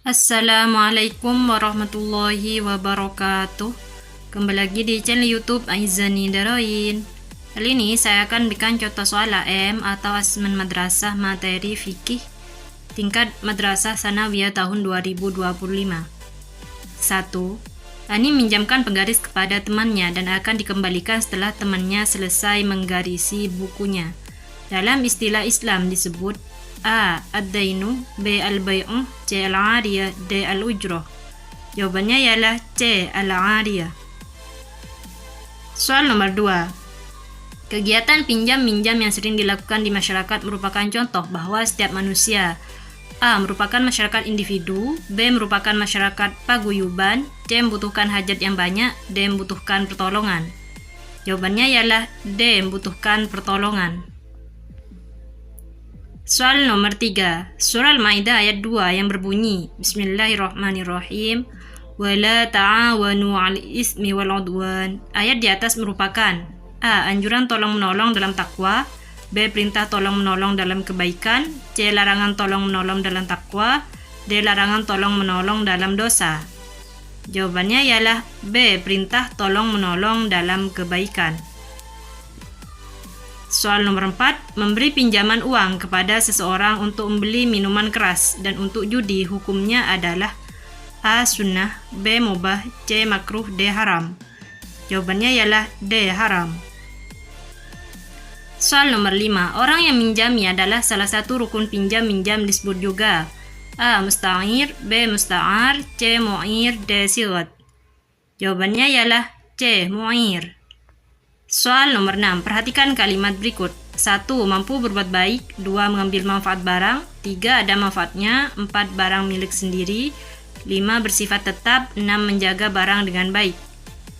Assalamualaikum warahmatullahi wabarakatuh. Kembali lagi di channel YouTube Aizani Daroin. Kali ini saya akan bikin contoh soal AM atau Asesmen Madrasah Materi Fikih tingkat Madrasah Sanawiyah tahun 2025. 1. Ani minjamkan penggaris kepada temannya dan akan dikembalikan setelah temannya selesai menggarisi bukunya. Dalam istilah Islam disebut A. Ad-dainu, B. Al-bay'u, C. Al-ariyah, D. Al-ujrah. Jawabannya ialah C. Al-ariyah. Soal nomor 2. Kegiatan pinjam-minjam yang sering dilakukan di masyarakat merupakan contoh bahwa setiap manusia A. merupakan masyarakat individu, B. merupakan masyarakat paguyuban, C. membutuhkan hajat yang banyak, D. membutuhkan pertolongan. Jawabannya ialah D. membutuhkan pertolongan. Soal nomor 3. Surah Al-Maidah ayat 2 yang berbunyi Bismillahirrahmanirrahim Wala ta'awanu 'alal ismi wal 'udwan. Ayat di atas merupakan A. anjuran tolong-menolong dalam takwa, B. perintah tolong-menolong dalam kebaikan, C. larangan tolong-menolong dalam takwa, D. larangan tolong-menolong dalam dosa. Jawabannya ialah B. perintah tolong-menolong dalam kebaikan. Soal nomor 4. Memberi pinjaman uang kepada seseorang untuk membeli minuman keras dan untuk judi hukumnya adalah A. sunnah, B. mubah, C. makruh, D. haram. Jawabannya ialah D. haram. Soal nomor 5. Orang yang minjami adalah salah satu rukun pinjam-minjam disebut juga A. musta'ir, B. musta'ar, C. mu'ir, D. sigat. Jawabannya ialah C. mu'ir. Soal nomor 6. Perhatikan kalimat berikut. 1. Mampu berbuat baik. 2. Mengambil manfaat barang. 3. Ada manfaatnya. 4. Barang milik sendiri. 5. Bersifat tetap. 6. Menjaga barang dengan baik.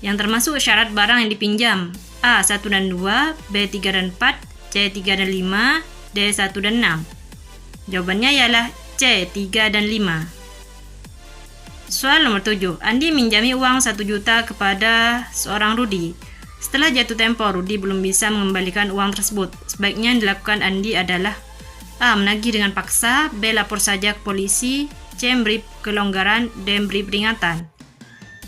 Yang termasuk syarat barang yang dipinjam A. 1 dan 2, B. 3 dan 4, C. 3 dan 5, D. 1 dan 6. Jawabannya ialah C. 3 dan 5. Soal nomor 7. Andi minjami uang 1 juta kepada seorang Rudi. Setelah jatuh tempo, Rudi belum bisa mengembalikan uang tersebut. Sebaiknya yang dilakukan Andi adalah A. menagih dengan paksa, B. lapor saja ke polisi, C. memberi kelonggaran, D. memberi peringatan.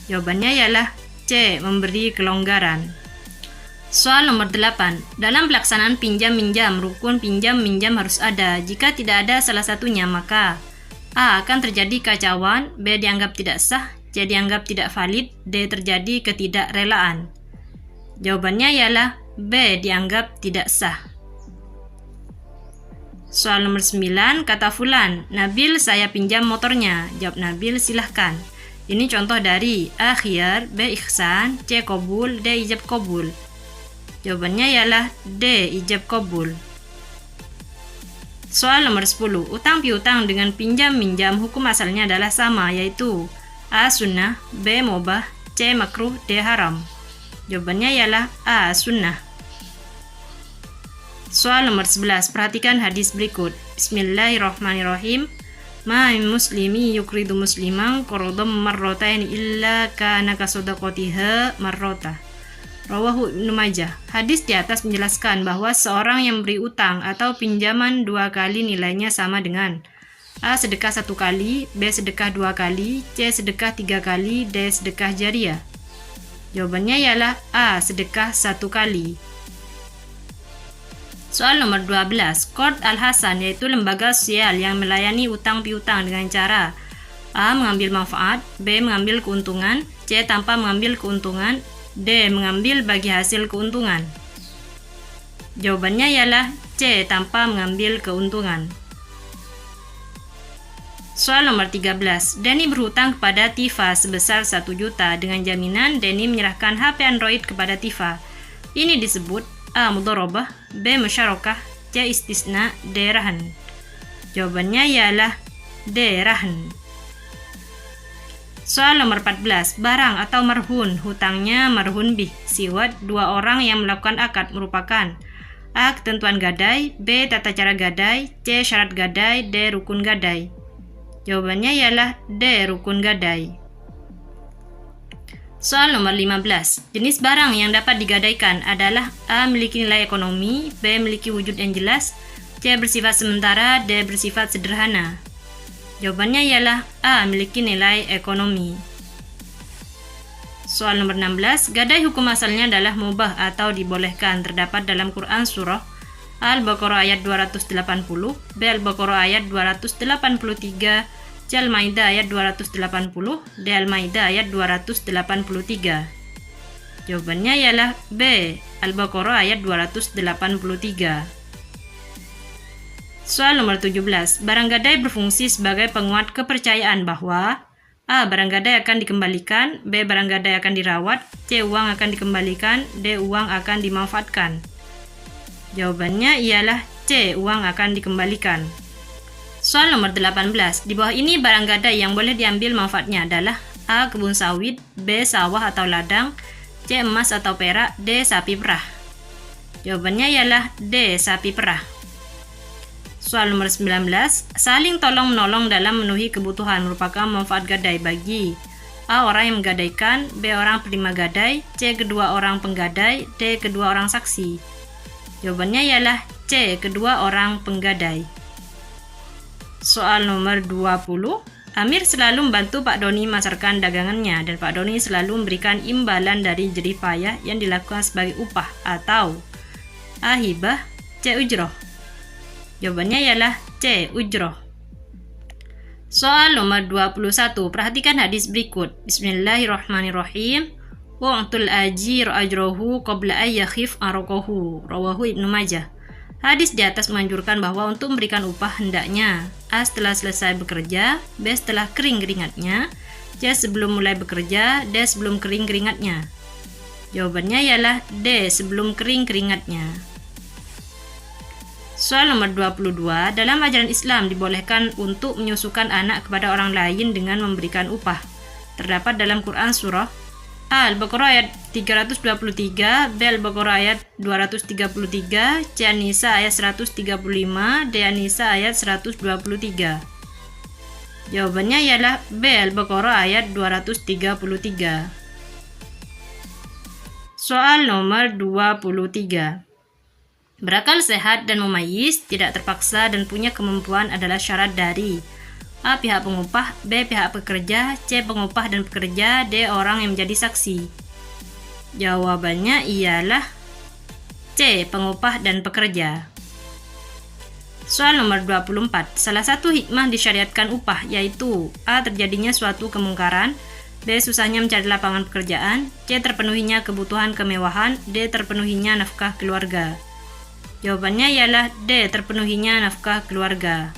Jawabannya ialah C. memberi kelonggaran. Soal nomor 8. Dalam pelaksanaan pinjam-minjam, rukun pinjam-minjam harus ada. Jika tidak ada salah satunya, maka A. akan terjadi kacauan, B. dianggap tidak sah, C. dianggap tidak valid, D. terjadi ketidakrelaan. Jawabannya ialah B. dianggap tidak sah. Soal nomor 9. Kata Fulan, Nabil saya pinjam motornya. Jawab Nabil, silahkan. Ini contoh dari A. khiyar, B. ihsan, C. qabul, D. ijab qabul. Jawabannya ialah D. ijab qabul. Soal nomor 10. Utang piutang dengan pinjam-minjam hukum asalnya adalah sama, yaitu A. sunnah, B. mubah, C. makruh, D. haram. Jawabannya ialah A. sunnah. Soal nomor 11. Perhatikan hadis berikut. Bismillahirrahmanirrahim. Ma min muslimi yukridu musliman qardam marratain illa kana kasodaqatiha marrata. Rawahu Ibnu Majah. Hadis di atas menjelaskan bahwa seorang yang beri utang atau pinjaman 2 kali nilainya sama dengan A. sedekah 1 kali, B. sedekah 2 kali, C. sedekah 3 kali, D. sedekah jariah. Jawabannya ialah A. sedekah 1 kali. Soal nomor 12. Qard Al-Hasan yaitu lembaga sosial yang melayani utang piutang dengan cara A. mengambil manfaat, B. mengambil keuntungan, C. tanpa mengambil keuntungan, D. mengambil bagi hasil keuntungan. Jawabannya ialah C. tanpa mengambil keuntungan. Soal nomor 13. Denny berhutang kepada Tifa sebesar 1 juta. Dengan jaminan Denny menyerahkan HP Android kepada Tifa. Ini disebut A. mudharabah, B. musyarakah, C. istisna, D. rahan. Jawabannya ialah D. rahan. Soal nomor 14. Barang atau marhun. Hutangnya marhun bih siwat 2 orang yang melakukan akad merupakan A. ketentuan gadai, B. tata cara gadai, C. syarat gadai, D. rukun gadai. Jawabannya ialah D. rukun gadai. Soal nomor 15. Jenis barang yang dapat digadaikan adalah A. memiliki nilai ekonomi, B. memiliki wujud yang jelas, C. bersifat sementara, D. bersifat sederhana. Jawabannya ialah A. Memiliki nilai ekonomi. Soal nomor 16, gadai hukum asalnya adalah mubah atau dibolehkan, terdapat dalam Quran surah Al-Baqarah ayat 280, B. Al-Baqarah ayat 283, C. Al-Maidah ayat 280, D. Al-Maidah ayat 283. Jawabannya ialah B. Al-Baqarah ayat 283. Soal nomor 17, barang gadai berfungsi sebagai penguat kepercayaan bahwa A. Barang gadai akan dikembalikan, B. Barang gadai akan dirawat, C. Uang akan dikembalikan, D. Uang akan dimanfaatkan. Jawabannya ialah C. Uang akan dikembalikan. Soal nomor 18, di bawah ini barang gadai yang boleh diambil manfaatnya adalah A. Kebun sawit, B. Sawah atau ladang, C. Emas atau perak, D. Sapi perah. Jawabannya ialah D. Sapi perah. Soal nomor 19, saling tolong-menolong dalam memenuhi kebutuhan merupakan manfaat gadai bagi A. Orang yang menggadaikan, B. Orang penerima gadai, C. Kedua orang penggadai, D. Kedua orang saksi. Jawabannya ialah C. Kedua orang penggadai. Soal nomor 20, Amir selalu membantu Pak Doni memasarkan dagangannya dan Pak Doni selalu memberikan imbalan dari jerih payah yang dilakukan sebagai upah atau A. Hibah, C. Ujroh. Jawabannya ialah C. Ujroh. Soal nomor 21, perhatikan hadis berikut. Bismillahirrahmanirrahim. Wa'tul ajir ajrohu qabla ayyakhif arokohu. Rawahu Ibnu Majah. Hadis di atas menganjurkan bahwa untuk memberikan upah hendaknya A. Setelah selesai bekerja, B. Setelah kering keringatnya, C. Sebelum mulai bekerja, D. Sebelum kering keringatnya. Jawabannya ialah D. Sebelum kering keringatnya. Soal nomor 22, dalam ajaran Islam dibolehkan untuk menyusukan anak kepada orang lain dengan memberikan upah. Terdapat dalam Quran surah A. Al-Baqarah ayat 323, B. Al-Baqarah ayat 233, C. An-Nisa ayat 135, D. An-Nisa ayat 123. Jawabannya ialah B. Al-Baqarah ayat 233. Soal nomor 23. Berakal sehat dan memayis, tidak terpaksa dan punya kemampuan adalah syarat dari A. Pihak pengupah, B. Pihak pekerja, C. Pengupah dan pekerja, D. Orang yang menjadi saksi. Jawabannya ialah C. Pengupah dan pekerja. Soal nomor 24. Salah satu hikmah disyariatkan upah yaitu A. Terjadinya suatu kemungkaran, B. Susahnya mencari lapangan pekerjaan, C. Terpenuhinya kebutuhan kemewahan, D. Terpenuhinya nafkah keluarga. Jawabannya ialah D. Terpenuhinya nafkah keluarga.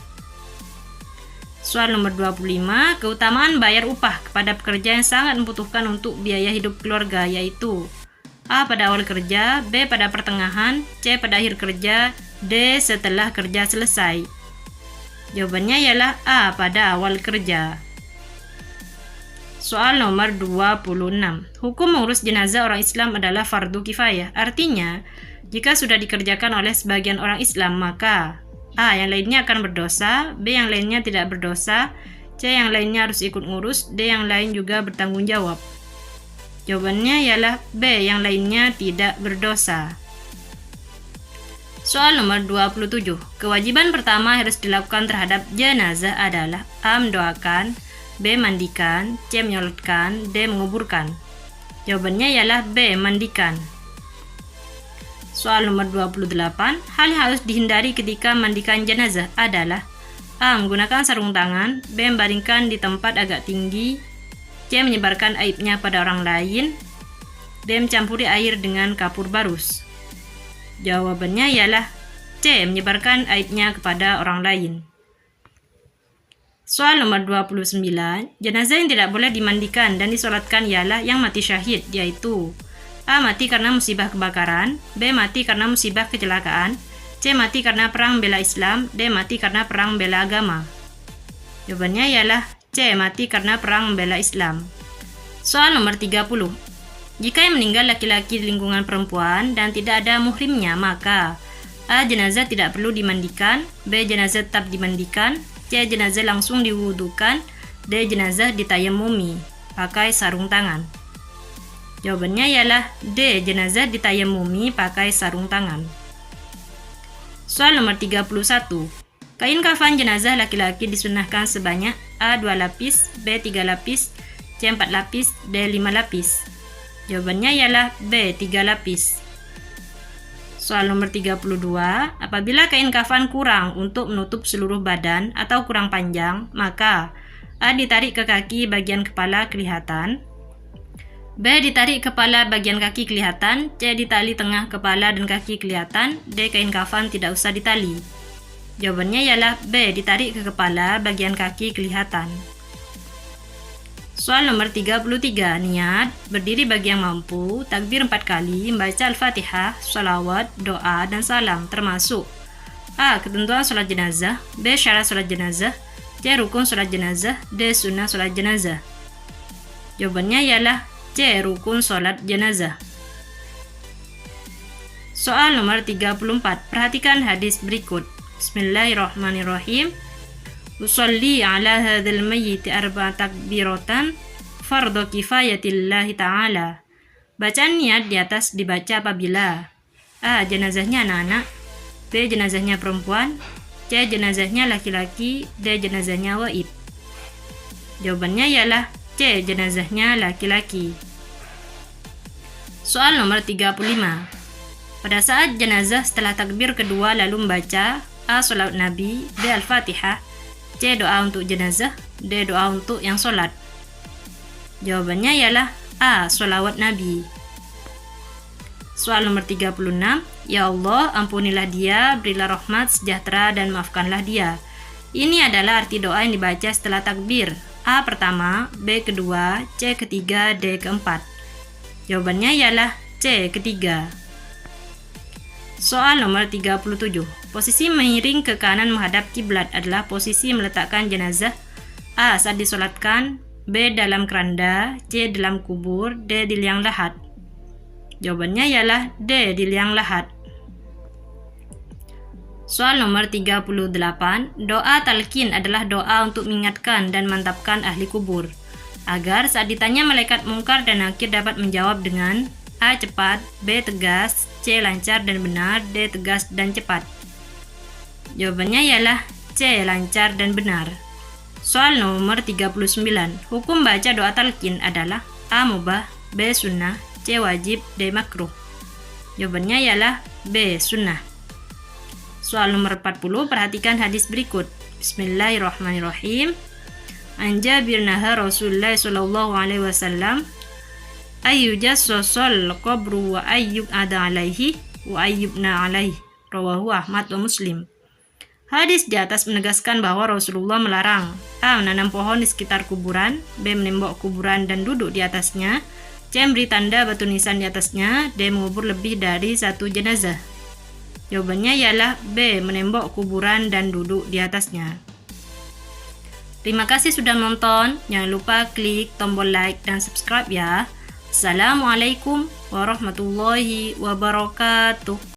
Soal nomor 25, keutamaan bayar upah kepada pekerja yang sangat membutuhkan untuk biaya hidup keluarga yaitu A. Pada awal kerja, B. Pada pertengahan, C. Pada akhir kerja, D. Setelah kerja selesai. Jawabannya ialah A. Pada awal kerja. Soal nomor 26, hukum mengurus jenazah orang Islam adalah fardu kifayah. Artinya, jika sudah dikerjakan oleh sebagian orang Islam, maka A. Yang lainnya akan berdosa, B. Yang lainnya tidak berdosa, C. Yang lainnya harus ikut ngurus, D. Yang lain juga bertanggung jawab. Jawabannya ialah B. Yang lainnya tidak berdosa. Soal nomor 27. Kewajiban pertama harus dilakukan terhadap jenazah adalah A. Mendoakan, B. Mandikan, C. Menyolatkan, D. Menguburkan. Jawabannya ialah B. Mandikan. Soal nomor 28. Hal yang harus dihindari ketika mandikan jenazah adalah A. Menggunakan sarung tangan, B. Membaringkan di tempat agak tinggi, C. Menyebarkan aibnya pada orang lain, D. Mencampuri air dengan kapur barus. Jawabannya ialah C. Menyebarkan aibnya kepada orang lain. Soal nomor 29. Jenazah yang tidak boleh dimandikan dan disolatkan ialah yang mati syahid, yaitu A. Mati karena musibah kebakaran, B. Mati karena musibah kecelakaan, C. Mati karena perang bela Islam, D. Mati karena perang bela agama. Jawabannya ialah C. Mati karena perang bela Islam. Soal nomor 30. Jika yang meninggal laki-laki di lingkungan perempuan dan tidak ada muhrimnya, maka A. Jenazah tidak perlu dimandikan, B. Jenazah tetap dimandikan, C. Jenazah langsung diwudukan, D. Jenazah ditayamumi pakai sarung tangan. Jawabannya ialah D. Jenazah ditayamumi pakai sarung tangan. Soal nomor 31. Kain kafan jenazah laki-laki disunahkan sebanyak A. 2 lapis, B. 3 lapis, C. 4 lapis, D. 5 lapis. Jawabannya ialah B. 3 lapis. Soal nomor 32, apabila kain kafan kurang untuk menutup seluruh badan atau kurang panjang, maka A. ditarik ke kaki bagian kepala kelihatan, B. ditarik kepala bagian kaki kelihatan, C. ditali tengah kepala dan kaki kelihatan, D. kain kafan tidak usah ditali. Jawabannya ialah B. ditarik ke kepala bagian kaki kelihatan. Soal nomor 33, niat, berdiri bagi yang mampu, takbir 4 kali, membaca Al-Fatihah, sholawat, doa, dan salam, termasuk A. ketentuan sholat jenazah, B. syarat sholat jenazah, C. rukun sholat jenazah, D. sunnah sholat jenazah. Jawabannya ialah C. rukun sholat jenazah. Soal nomor 34, perhatikan hadis berikut. Bismillahirrahmanirrahim. Usolli ala hadzal mayyit arba'a takbiratan fardhu kifayatillahi ta'ala. Bacaan niat di atas dibaca apabila A. jenazahnya anak-anak, B. jenazahnya perempuan, C. jenazahnya laki-laki, D. jenazahnya waib. Jawabannya ialah C. jenazahnya laki-laki. Soal nomor 35. Pada saat jenazah setelah takbir kedua lalu membaca A. Sholawat Nabi, B. Al-Fatihah, C. doa untuk jenazah, D. doa untuk yang sholat. Jawabannya ialah A. Sholawat Nabi. Soal nomor 36. Ya Allah, ampunilah dia, berilah rahmat, sejahtera, dan maafkanlah dia. Ini adalah arti doa yang dibaca setelah takbir. A. pertama, B. kedua, C. ketiga, D. keempat. Jawabannya ialah C. ketiga. Soal nomor 37. Posisi miring ke kanan menghadap kiblat adalah posisi meletakkan jenazah A. saat disolatkan, B. dalam keranda, C. dalam kubur, D. di liang lahat. Jawabannya ialah D. di liang lahat. Soal nomor 38. Doa talqin adalah doa untuk mengingatkan dan mantapkan ahli kubur, agar saat ditanya malaikat mungkar dan nakir dapat menjawab dengan A. cepat, B. tegas, C. lancar dan benar, D. tegas dan cepat. Jawabannya ialah C. lancar dan benar. Soal nomor 39. Hukum baca doa talqin adalah A. mubah, B. sunnah, C. wajib, D. makruh. Jawabannya ialah B. sunnah. Soal nomor 40. Perhatikan hadis berikut. Bismillahirrahmanirrahim. An Jabir naha Rasulullah sallallahu alaihi wasallam ayyujassasal qabru wa ayyub ada alaihi wa ayyubna alaihi. Rawahu Ahmad wa Muslim. Hadis di atas menegaskan bahwa Rasulullah melarang A. menanam pohon di sekitar kuburan, B. menembok kuburan dan duduk di atasnya, C. memberi tanda batu nisan di atasnya, D. mengubur lebih dari satu jenazah. Jawabannya ialah B. menembok kuburan dan duduk di atasnya. Terima kasih sudah menonton. Jangan lupa klik tombol like dan subscribe ya. Assalamualaikum warahmatullahi wabarakatuh.